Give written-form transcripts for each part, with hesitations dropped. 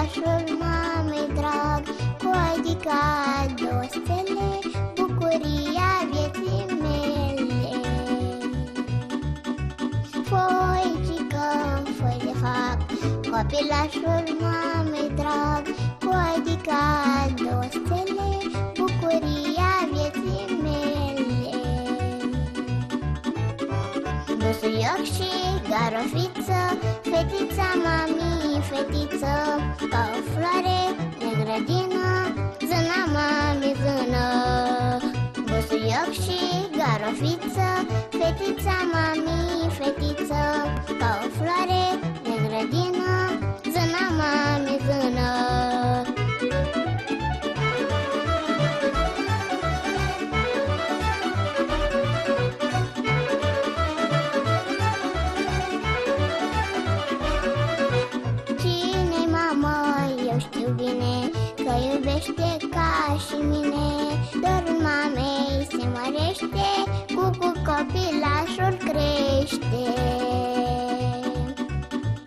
Copilașul mamei drag, cu adica două stele, bucuria vieții mele. Foicică, foi de fapt, copilașul mamei drag, cu adica două stele, bucuria vieții mele. Busuioc și garofiță, fetița mami, fetiță, ca o floare de grădină, zâna mami, zână. Busuioc și garofiță, fetița mami, fetiță, ca o floare de grădină, zâna mami, zână. Eu știu bine că iubește ca și mine, dorul mamei se mărește, cu copilașul crește.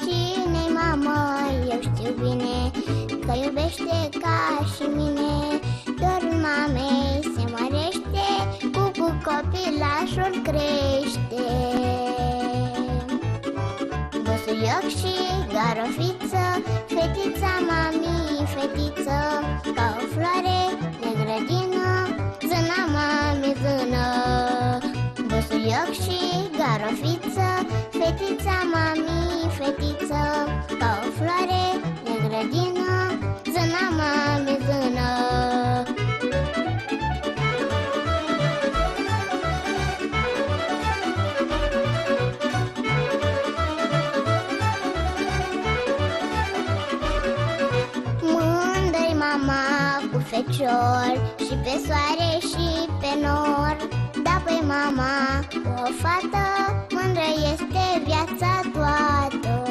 Cine-i mamă? Eu știu bine că iubește ca și mine, dorul mamei se mărește, cu copilașul crește. Busuioc și garofiță, fetița mami, fetiță, ca o floare de grădină, zâna mami, zână. Busuioc și garofiță, fetița mami, fetiță, ca o floare de grădină, zâna mami, zână. Mama cu fecior, și pe soare și pe nor. Da, păi mama cu o fată, mândră este viața toată.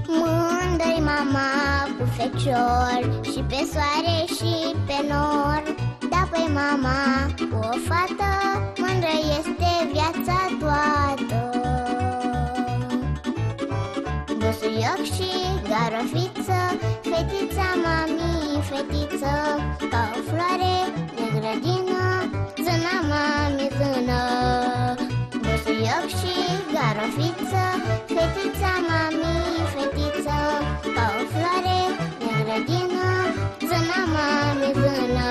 Mândră-i mama cu fecior, și pe soare și pe nor. Da, păi mama cu o fată, mândră este viața toată. Busuioc și garofiță, fetița mami, fetiță, ca o floare de grădină, zâna mami, zână. Busuioc și garofiță, fetița mami, fetiță, ca o floare de grădină, zâna mami, zână.